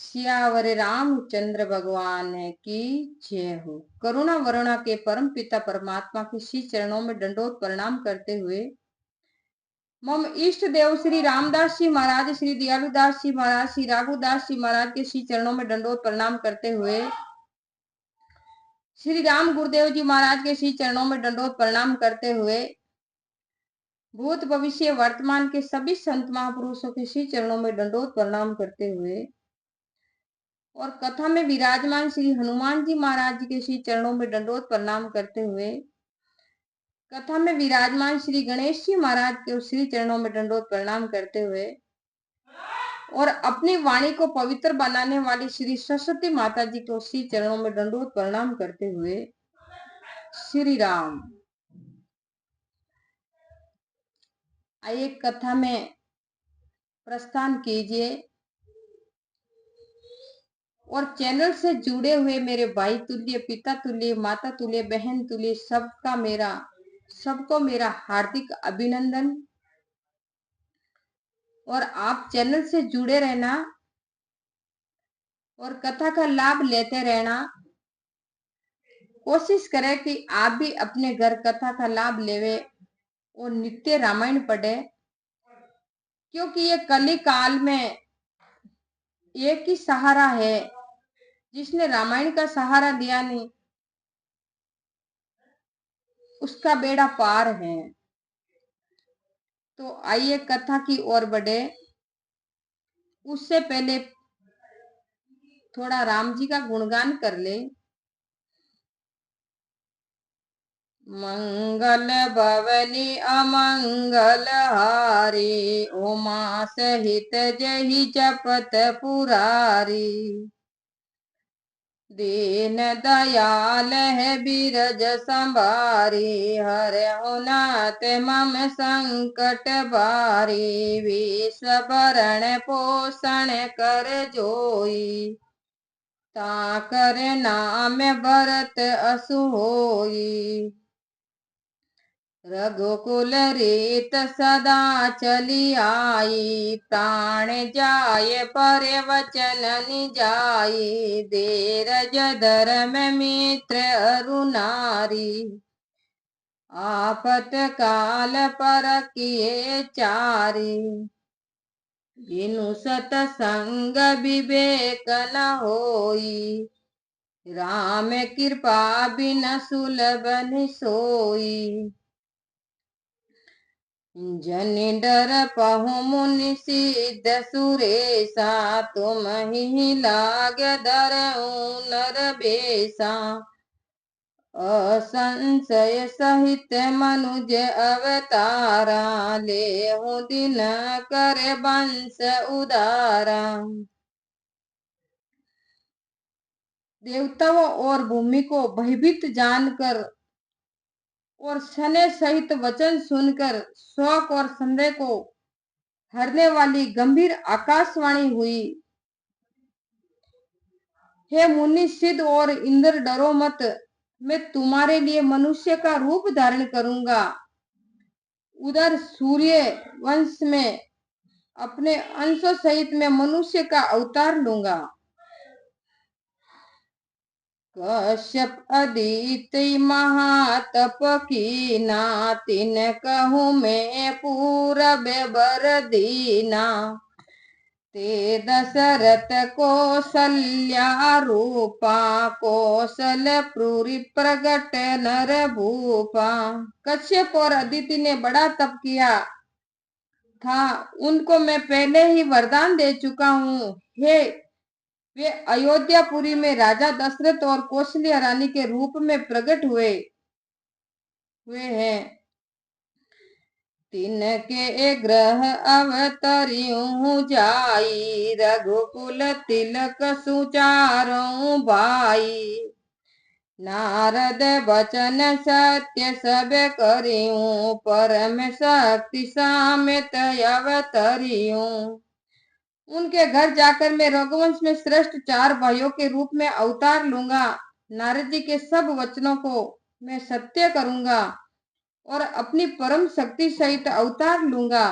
सियावर रामचंद्र भगवान की जय हो। करुणा वरुणा के परम पिता परमात्मा के श्री चरणों में दंडोत प्रणाम करते हुए मम इष्ट देव श्री रामदास जी महाराज, श्री दयालुदास जी महाराज, श्री राघुदास जी महाराज के श्री चरणों में दंडोत प्रणाम करते हुए श्री राम गुरुदेव जी महाराज के श्री चरणों में दंडोत प्रणाम करते हुए भूत भविष्य वर्तमान के सभी संत महापुरुषों के श्री चरणों में दंडोत प्रणाम करते हुए और कथा में विराजमान श्री हनुमान जी महाराज जी के श्री चरणों में दंडोत प्रणाम करते हुए कथा में विराजमान श्री गणेश जी महाराज के श्री चरणों में दंडोत प्रणाम करते हुए और अपनी वाणी को पवित्र बनाने वाली श्री सरस्वती माता जी को श्री चरणों में दंडोत प्रणाम करते हुए श्री राम। आइए कथा में प्रस्थान कीजिए और चैनल से जुड़े हुए मेरे भाई तुल्य, पिता तुल्य, माता तुल्य, बहन तुल्य सबको मेरा हार्दिक अभिनंदन। और आप चैनल से जुड़े रहना और कथा का लाभ लेते रहना। कोशिश करें कि आप भी अपने घर कथा का लाभ लेवे और नित्य रामायण पढ़े, क्योंकि ये कली काल में एक ही सहारा है। जिसने रामायण का सहारा लिया नहीं उसका बेड़ा पार है। तो आइए कथा की ओर बढ़े। उससे पहले थोड़ा राम जी का गुणगान कर ले। मंगल भवनी अमंगल हारी, उमा सहित जहि जपत पुरारी। दीन दयाल है बिरज संभारी, हरहु नाथ मम संकट बारी। विश्व भरण पोषण कर जोई, ताकर नाम भरत असु होई। रघुकुल रीत सदा चली आई, प्राण जाय पर वचन निजाई। धीरज धर्म मित्र अरु नारी, आफत काल परखिए चारी। जिनु सतसंग विवेक न होई, राम कृपा बिन सुलभ नि सोई। जन डर पहु मुनि सिद्ध सुरेशा, तुम ही लाग धरऊ नर बेसा। असंशय सहित मनुज अवतारा, लेहु दिन कर वंश उदारा। देवताओं और भूमि को भयभीत जानकर और शने सहित वचन सुनकर शोक और संदेह को हरने वाली गंभीर आकाशवाणी हुई। हे मुनि सिद्ध और इंद्र, डरो मत, मैं तुम्हारे लिए मनुष्य का रूप धारण करूंगा। उधर सूर्य वंश में अपने अंशों सहित मैं मनुष्य का अवतार लूंगा। कश्यप अदिति महातप कीना, तिन कहूँ मैं पूरब बर दीना। ते दशरथ कौशल्या रूपा, कौशलपुरी प्रगट नर भूपा। कश्यप और अदिति ने बड़ा तप किया था, उनको मैं पहले ही वरदान दे चुका हूँ। हे वे अयोध्यापुरी में राजा दशरथ और कौशल्या रानी के रूप में प्रकट हुए हैं। तिनके ग्रह अवतरियूं जाई, रघुकुल तिलक सुचारों भाई। नारद वचन सत्य सब करियूं, परम शक्ति सामित अवतरियूं। उनके घर जाकर मैं रघुवंश में श्रेष्ठ 4 भाइयों के रूप में अवतार लूंगा। नारद जी के सब वचनों को मैं सत्य करूंगा और अपनी परम शक्ति सहित अवतार लूंगा।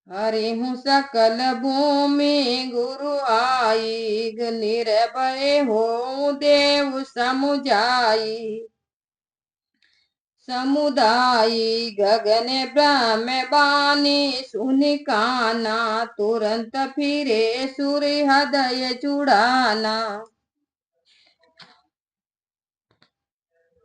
हरिहु सकल भूमि गुरु जाई, निर्भय हो देव समुझाई। समुदायी गगन ब्रह्म बानी, सुनि काना तुरंत फिरे सूर्य हृदय चुड़ाना।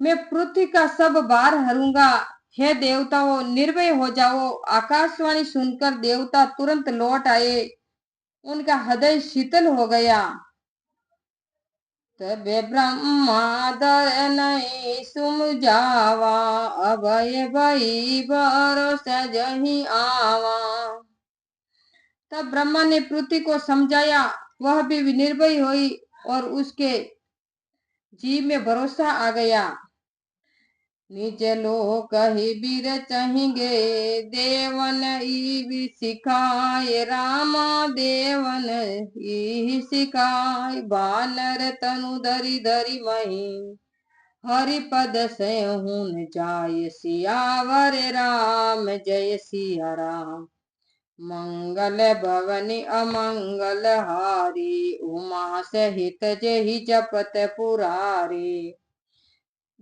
मैं पृथ्वी का सब भार हरूंगा, हे देवताओं निर्भय हो जाओ। आकाशवाणी सुनकर देवता तुरंत लौट आए, उनका हृदय शीतल हो गया। तबे ब्रह्मादर नहीं सुमझावा, अभय भई भरोसा जही आवा। तब ब्रह्मा ने पृथ्वी को समझाया, वह भी निर्भय हुई और उसके जीव में भरोसा आ गया। निज लोक ही बीर चहिंगे, देवन ई सिखाए रामा, देवन ई सिखाए। बानर तनु धरि धरि मही, हरि पद से हुन जाय। सियावर राम जय सिया राम, मंगल भवनि अमंगल हारी। उमा सहित जहि जपत पुरारी।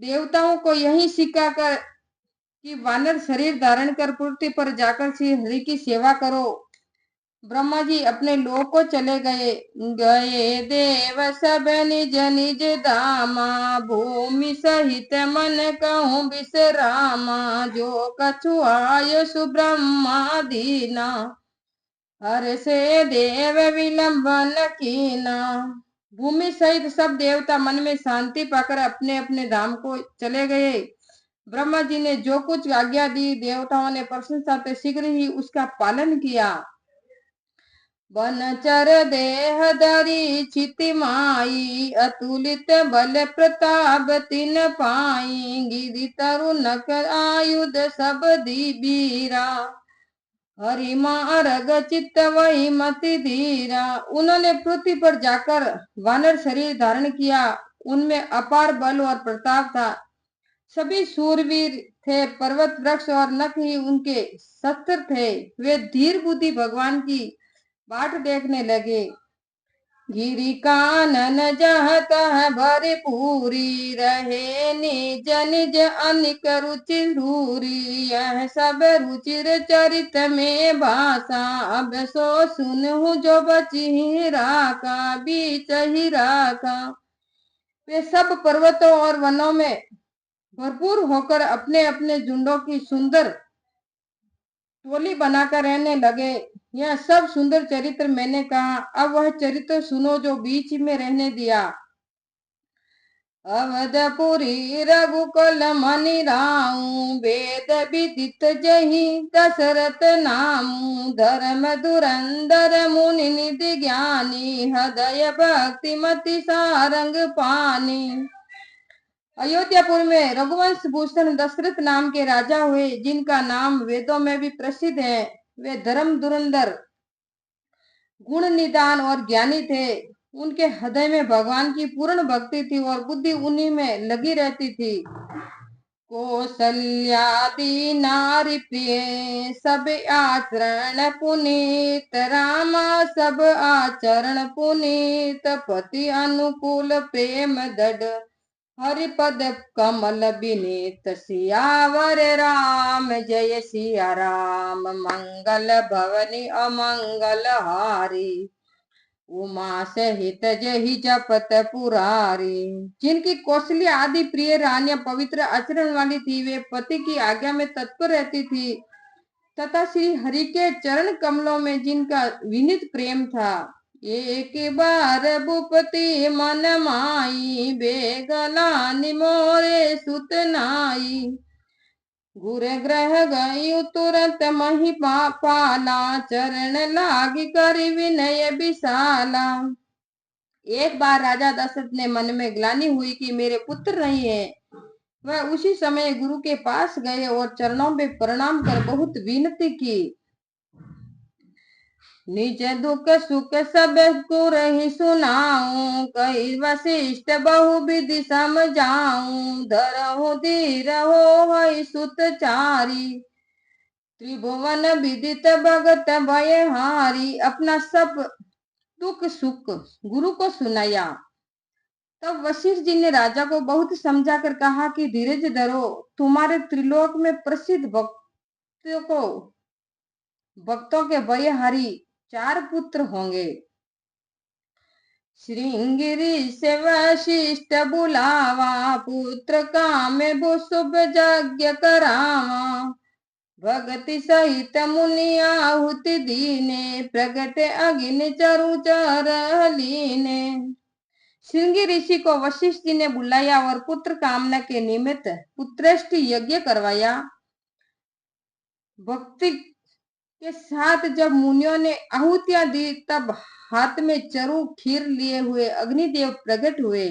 देवताओं को यही सिखाकर कि वानर शरीर धारण कर पृथ्वी पर जाकर श्री हरि की सेवा करो, ब्रह्मा जी अपने लोक को चले गए। गए देव सब निज निज धामा, भूमि सहित मन कहूँ विश्रामा। जो कछु आय सुब्रह्मा दीना, हर से देव विलंबन कीना। भूमि सहित सब देवता मन में शांति पाकर अपने अपने धाम को चले गए। ब्रह्मा जी ने जो कुछ आज्ञा दी, देवताओं ने प्रशंसा से शीघ्र ही उसका पालन किया। बनचर देह धरी चिति माई, अतुलित बल प्रताप तिन पाई। गिरि तरु नक आयुध सब दीबीरा, हरि मार्ग चित्त वही मति धीरा। उन्होंने पृथ्वी पर जाकर वानर शरीर धारण किया, उनमें अपार बल और प्रताप था। सभी शूरवीर थे, पर्वत वृक्ष और नख ही उनके शस्त्र थे। वे धीर बुद्धि भगवान की बाट देखने लगे। गिरि कानन जह तह भरपूरी, रहे निज निज अनिक रुचि रूरी। यह सब रुचिर चरित में भाषा, अब सो सुनहु जो बची राका, बीच ही राका। वे सब पर्वतों और वनों में भरपूर होकर अपने अपने झुंडों की सुंदर टोली बनाकर रहने लगे। यह सब सुंदर चरित्र मैंने कहा, अब वह चरित्र सुनो जो बीच में रहने दिया। अवधपुरी रघुकुल मनि राऊ, वेद विदित जही दशरथ नामू। धर्म धुरंधर मुनि निधि ज्ञानी, हृदय भक्ति मति सारंग पानी। अयोध्यापुर में रघुवंश भूषण दशरथ नाम के राजा हुए, जिनका नाम वेदों में भी प्रसिद्ध है। वे धर्म धुरंधर, गुण निदान और ज्ञानी थे। उनके हृदय में भगवान की पूर्ण भक्ति थी और बुद्धि उन्हीं में लगी रहती थी। कौशल्यादि नारी प्रिय, सब आचरण पुनीत। रामा सब आचरण पुनीत, पति अनुकूल प्रेम दृढ़। हरिपद कमल विनीत, सियावर राम जय सिया राम। मंगल भवनि अमंगल हारी, उमा सहित जहि जपत पुरारी। जिनकी कौशल्या आदि प्रिय रानियां पवित्र आचरण वाली थी, वे पति की आज्ञा में तत्पर रहती थी तथा श्री हरि के चरण कमलों में जिनका विनीत प्रेम था। एक बार भूपति मन माई, बेगलानि मोरे सुत नाई। गुर ग्रह गई तुरंत मही पाला, चरण लागी कर विनय विशाला। एक बार राजा दशरथ ने मन में ग्लानि हुई कि मेरे पुत्र नहीं है। वह उसी समय गुरु के पास गए और चरणों में प्रणाम कर बहुत विनती की। निज दुख सुख सब को रही सुनाऊं, कई वशिष्ठ बहु विधि समझाऊं। धरहु धीर हो हई सुत चारी, त्रिभुवन विदित भगत भय हारी। अपना सब तुक सुख गुरु को सुनाया। तब वशिष्ठ जी ने राजा को बहुत समझाकर कहा कि धीरज धरो, तुम्हारे त्रिलोक में प्रसिद्ध भक्तों के बलिहारी 4 पुत्र होंगे। श्रृंगिरी से वशिष्ठ बुलावा, पुत्र का में वो शुभ यज्ञ करावा। भक्ति सहित मुनि आहुति दीने, प्रगटे अग्नि चरु चर लीने। श्रृंगी ऋषि को वशिष्ठ जी ने बुलाया और पुत्र कामना के निमित्त पुत्रेष्टि यज्ञ करवाया। भक्ति के साथ जब मुनियों ने आहुतियां दी, तब हाथ में चरु खीर लिए हुए अग्निदेव प्रकट हुए।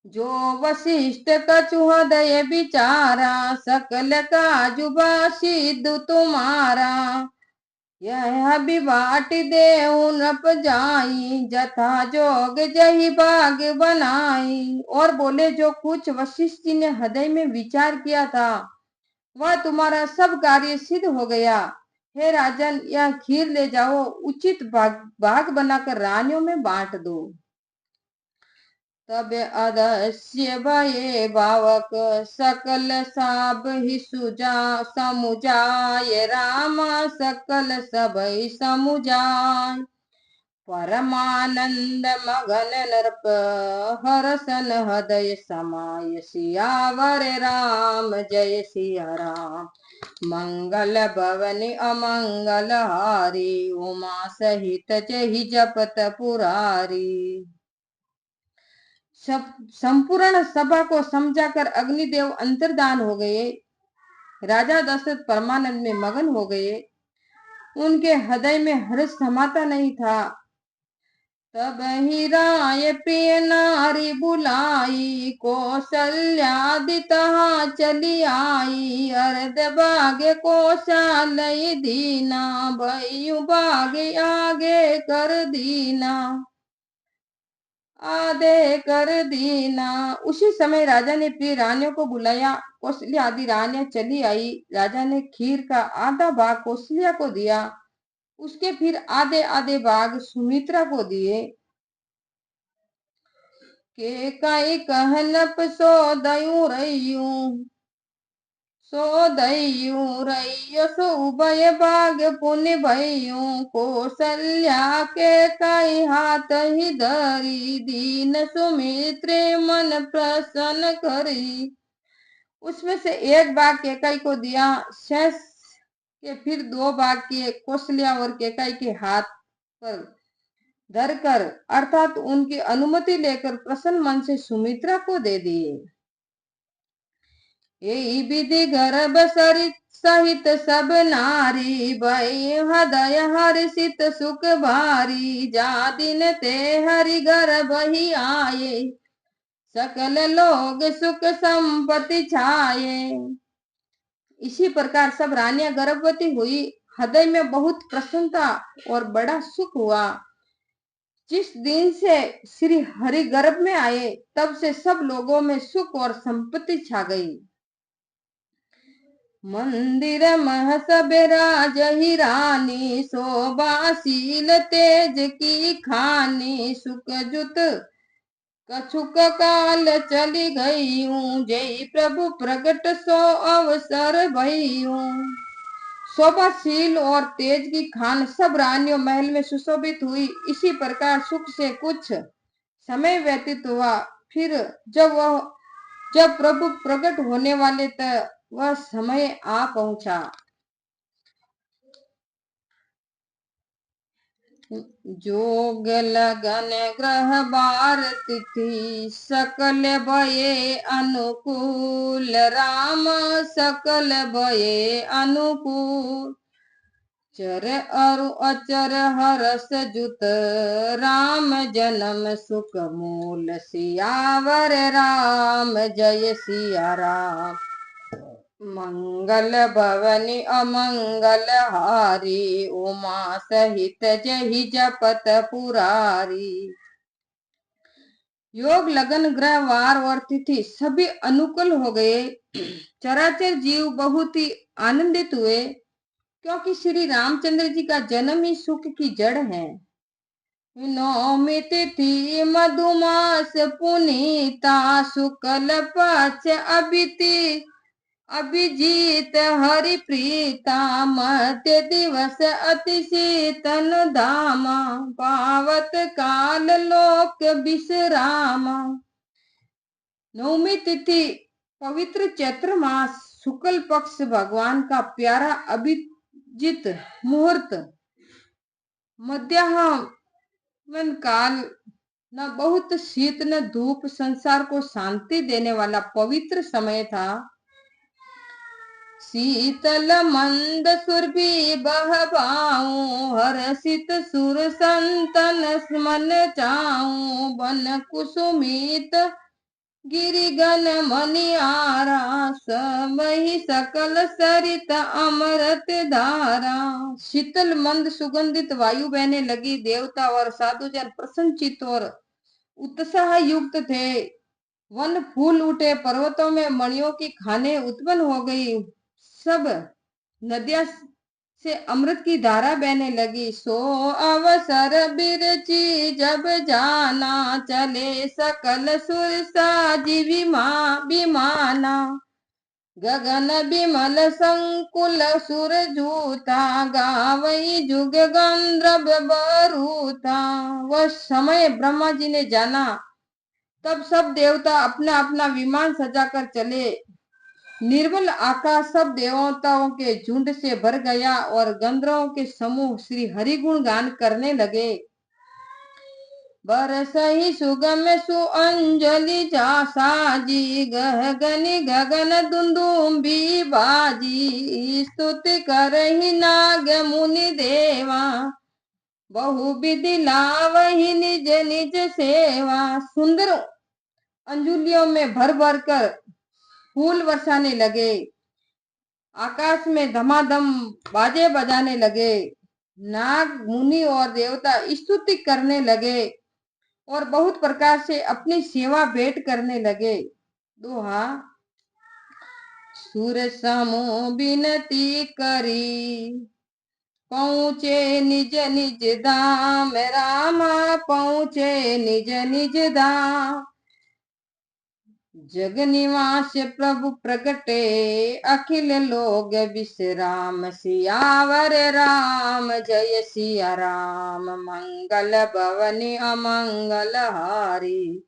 जो वशिष्ठ कछु हृदय विचारा, सकल काजुबा सिद्ध तुम्हारा। यह विबाट देहु नप जाई, जथा जोग जही भाग बनाई। और बोले, जो कुछ वशिष्ठ जी ने हृदय में विचार किया था, वह तुम्हारा सब कार्य सिद्ध हो गया। हे राजन, यह खीर ले जाओ, उचित भाग बनाकर रानियों में बांट दो। तब अदस्य भये भावक, सकल साब ही समुजाय। राम सकल सबई समुजाय। परमानंद मगन नृप, हरसन हृदय समाय। सियावर राम जय सिया राम। मंगल भवनि अमंगल हारी, उमा सहित जहि जपत पुरारी। संपूर्ण सभा को समझाकर अग्निदेव अंतर्धान हो गए। राजा दशरथ परमानंद में मगन हो गए। उनके हृदय में हर्ष समाता नहीं था। तब ही राय प्रिय नारी बुलाई, कौशल्यादि तहाँ चली आई। अर्ध भाग्य कौशलय दीना, भयु भाग्य आगे कर दीना, आधे कर दीना। उसी समय राजा ने प्रिय रानियों को बुलाया। कौशल्या आदि रानियां चली आई। राजा ने खीर का आधा भाग कौशल्या को दिया, उसके फिर आधे आधे भाग सुमित्रा को दिए। के कई कहनप सो दयू रैयो, सो उभय भाग पुण्य भयू। कौशल्या के कई हाथ ही धरी, दीन सुमित्रे मन प्रसन्न करी। उसमें से एक भाग केकई को दिया, शेष के फिर 2 भाग के कौशल्या और केकई के हाथ पर धरकर, अर्थात उनकी अनुमति लेकर प्रसन्न मन से सुमित्रा को दे दिए। यही विधि गर्भ सहित सब नारी, भय हृदय हर्षित सुख भारी। जा दिन ते हरि गर्भ ही आए, सकल लोग सुख संपत्ति छाये। इसी प्रकार सब रानियां गर्भवती हुई। हृदय में बहुत प्रसन्नता और बड़ा सुख हुआ। जिस दिन से श्री हरि गर्भ में आए, तब से सब लोगों में सुख और संपत्ति छा गई। मंदिर मह सब राज ही रानी, शोभाशील तेज की खानी। सुख जुत कछुक काल चली गईयूं, जय प्रभु प्रगट सो अवसर भईयूं। शोभाशील और तेज की खान सब रानियों महल में सुशोभित हुई। इसी प्रकार सुख से कुछ समय व्यतीत हुआ। फिर जब प्रभु प्रकट होने वाले थे, वह समय आ पहुंचा। जोग लगन ग्रह बार तिथि, सकल भये अनुकूल। राम सकल भये अनुकूल। चर अरु अचर हरस जुत, राम जन्म सुख मूल। सियावर राम जय सिया राम। मंगल भवनि अमंगल हारी, उमा सहित जहि जपत पुरारी। योग लगन ग्रह वार और तिथि सभी अनुकूल हो गए। चराचर जीव बहुत ही आनंदित हुए, क्योंकि श्री रामचंद्र जी का जन्म ही सुख की जड़ है। नौमी तिथि मधुमास पुनीता शुक्ल पक्ष अभिजीत हरि प्रीता मध्य दिवस अति शीतन धामा पावत काल लोक विश्राम। नवमी तिथि पवित्र चैत्र मास शुक्ल पक्ष भगवान का प्यारा अभिजीत मुहूर्त मध्याह्न काल, न बहुत शीत न धूप, संसार को शांति देने वाला पवित्र समय था। शीतल मंद सुरभि बहबाऊं हर्षित सुर संतन मन चाऊं वन कुसुमित गिरिगन मनियारा समहि सकल सरित अमृत धारा। शीतल मंद सुगंधित वायु बहने लगी। देवता और साधुजन प्रसन्नचित्त और उत्साह युक्त थे। वन फूल उठे, पर्वतों में मणियों की खानें उत्पन्न हो गई, सब नदियां से अमृत की धारा बहने लगी। सो अवसर बिरची जब जाना चले सकल सुर साजी विमाना गगन बिमल संकुल सुर जूता गावई जुग गंधर्व बरूता। वह समय ब्रह्मा जी ने जाना, तब सब देवता अपना अपना विमान सजाकर चले। निर्मल आकाश सब देवताओं के झुंड से भर गया और गंधर्वों के समूह श्री हरि गुण गान करने लगे। बरसहि सुगम सुअंजलि जा साजी गहगनि गगन दुंदुभी बाजी स्तुति करहि नाग मुनि देवा बहु विधि लावहि निज निज सेवा। सुंदर अंजुलियों में भर भर कर फूल बरसाने लगे, आकाश में धमाधम बाजे बजाने लगे। नाग मुनि और देवता स्तुति करने लगे और बहुत प्रकार से अपनी सेवा भेंट करने लगे। दोहा। सुर समूह बिनती करी पहुँचे निज निज धाम रामा पहुँचे निज निज धाम। जग निवास प्रभु प्रगटे अखिल लोग विश्राम। सियावर राम जय सिया राम मंगल भवनि अमंगल हारी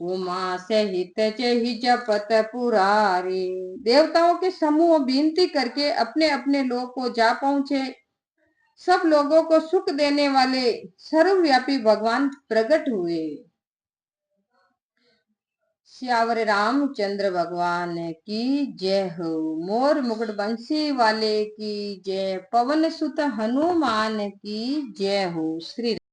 उमा सहित जहि जपत पुरारी। देवताओं के समूह विनती करके अपने अपने लोक को जा पहुंचे। सब लोगों को सुख देने वाले सर्वव्यापी भगवान प्रकट हुए। सियावर रामचंद्र भगवान की जय हो। मोर मुकुट बंसी वाले की जय। पवन सुत हनुमान की जय हो। श्री